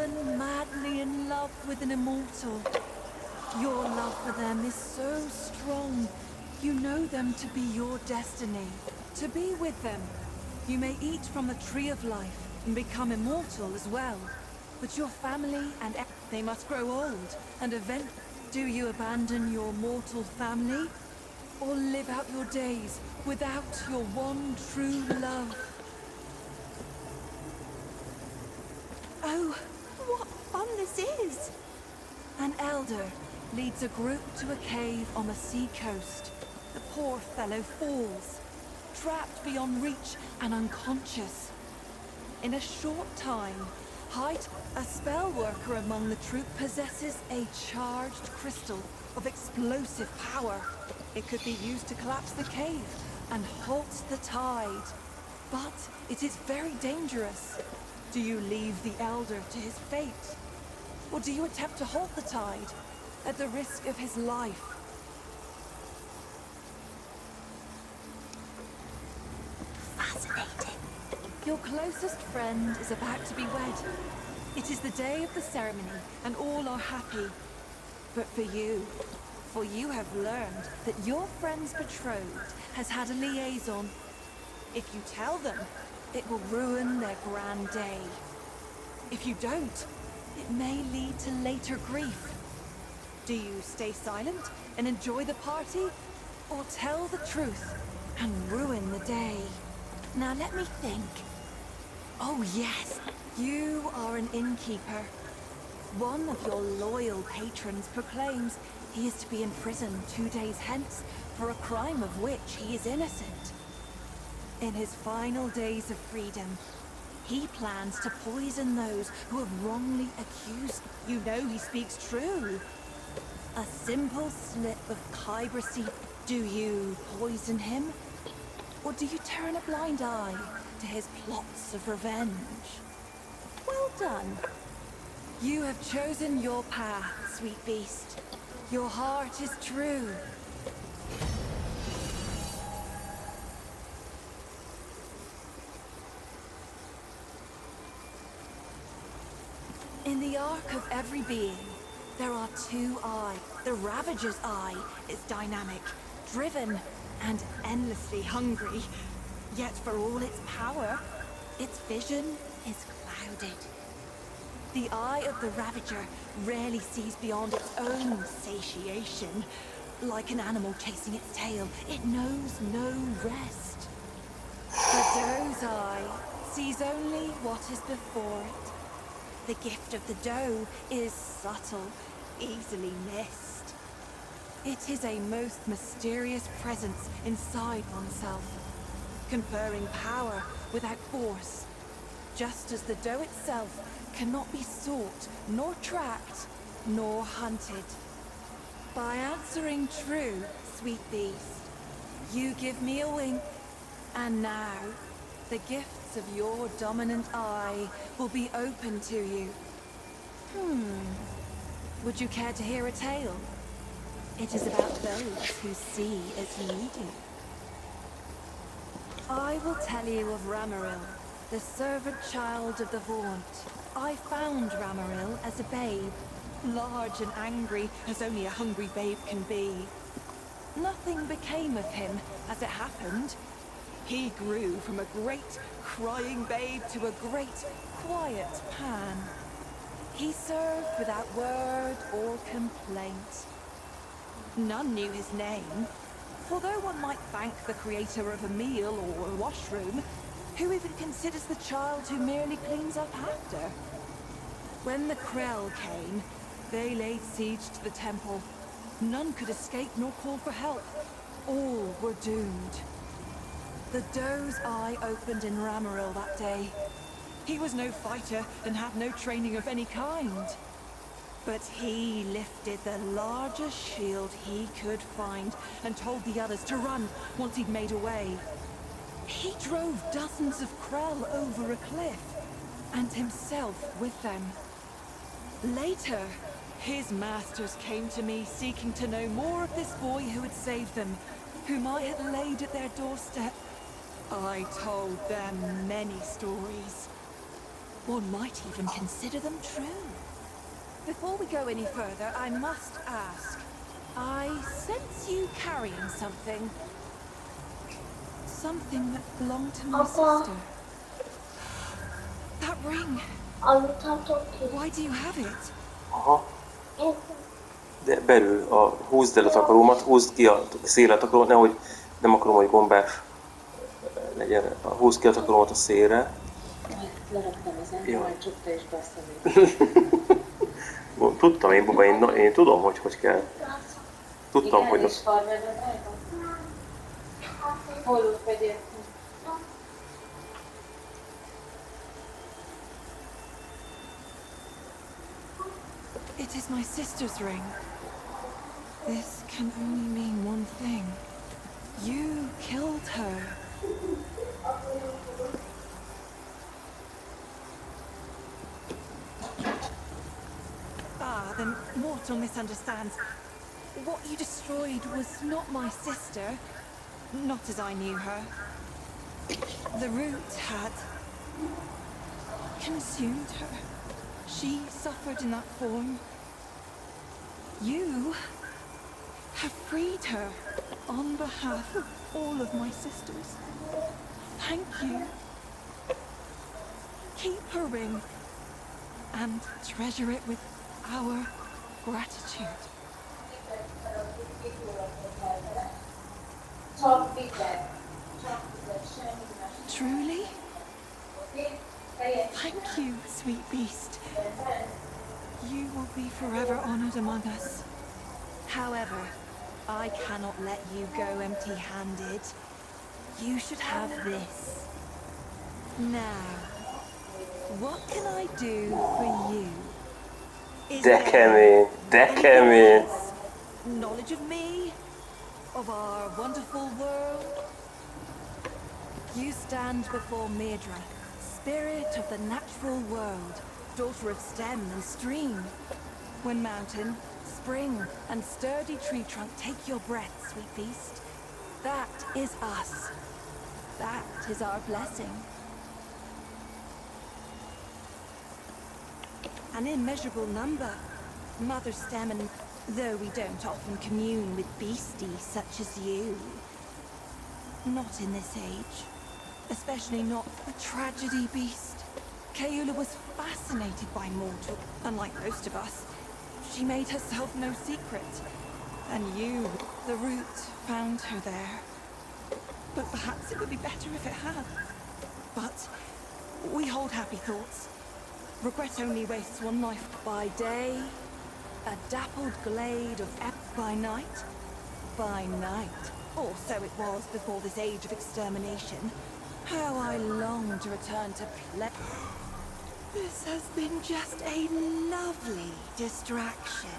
fallen madly in love with an immortal. Your love for them is so strong. You know them to be your destiny. To be with them, you may eat from the tree of life and become immortal as well. But your family and they must grow old, and eventually, do you abandon your mortal family? Or live out your days without your one true love? Oh, what fun this is! An elder leads a group to a cave on the sea coast. The poor fellow falls, trapped beyond reach and unconscious. In a short time, a spell worker among the troop possesses a charged crystal of explosive power. It could be used to collapse the cave and halt the tide. But it is very dangerous. Do you leave the elder to his fate? Or do you attempt to halt the tide at the risk of his life? Fascinating. Your closest friend is about to be wed. It is the day of the ceremony, and all are happy. But for you have learned that your friend's betrothed has had a liaison. If you tell them, it will ruin their grand day. If you don't, it may lead to later grief. Do you stay silent and enjoy the party, or tell the truth and ruin the day? Now let me think. Oh yes, you are an innkeeper. One of your loyal patrons proclaims he is to be in prison 2 days hence for a crime of which he is innocent. In his final days of freedom, he plans to poison those who have wrongly accused. You know he speaks true. A simple slip of Kyber seed. Do you poison him? Or do you turn a blind eye to his plots of revenge? Well done. You have chosen your path, sweet beast. Your heart is true. In the arc of every being, there are two eyes. The Ravager's eye is dynamic, driven, and endlessly hungry. Yet for all its power, its vision is clouded. The eye of the Ravager rarely sees beyond its own satiation. Like an animal chasing its tail, it knows no rest. The Doe's eye sees only what is before it. The gift of the Doe is subtle, easily missed. It is a most mysterious presence inside oneself, conferring power without force, just as the Doe itself cannot be sought, nor tracked, nor hunted. By answering true, sweet beast, you give me a wink, and now the gifts of your dominant eye will be open to you. Would you care to hear a tale? It is about those who see as you do. I will tell you of Ramaril, the servant child of the Vaunt. I found Ramaril as a babe, large and angry as only a hungry babe can be. Nothing became of him as it happened. He grew from a great, crying babe to a great, quiet Pan. He served without word or complaint. None knew his name, for though one might thank the creator of a meal or a washroom, who even considers the child who merely cleans up after? When the Krell came, they laid siege to the temple. None could escape nor call for help. All were doomed. The Doe's eye opened in Ramaril that day. He was no fighter and had no training of any kind. But he lifted the largest shield he could find and told the others to run once he'd made away. He drove dozens of Krell over a cliff, and himself with them. Later, his masters came to me seeking to know more of this boy who had saved them, whom I had laid at their doorstep. I told them many stories. One might even consider them true. Before we go any further, I must ask. I sense you carrying something. Something that belonged to my sister. That ring. Why do you have it? Aha. De belül húzd el a takarómat, húzd ki a szélre a takarómat, nehogy nem akarom, hogy gombás legyen. Húzd ki a takarómat a szélre. Leraktam az ember, csukta és bassza. Tudtam én, Buba, én tudom, hogy kell. Tudtam, igen, hogy... és farmerben rajta? Hol vegyél? It is my sister's ring. This can only mean one thing. You killed her. Ah, then mortal misunderstands. What you destroyed was not my sister, not as I knew her. The root had consumed her. She suffered in that form. You have freed her on behalf of all of my sisters. Thank you. Keep her ring and treasure it with our gratitude. Truly? Thank you, sweet beast. You will be forever honored among us. However, I cannot let you go empty-handed. You should have this. Now, what can I do for you? Is Dekemény. knowledge of me? Of our wonderful world? You stand before Mairdra, spirit of the natural world, daughter of stem and stream. When mountain, spring, and sturdy tree trunk take your breath, sweet beast, that is us. That is our blessing. An immeasurable number. Mother stem and though we don't often commune with beasties such as you. Not in this age. Especially not a tragedy beast. Keula was fascinated by mortal. Unlike most of us, she made herself no secret. And you, the root, found her there. But perhaps it would be better if it had. But we hold happy thoughts. Regret only wastes one life. By day, a dappled glade of by night. By night. Or so it was before this age of extermination. How I long to return to play. This has been just a lovely distraction.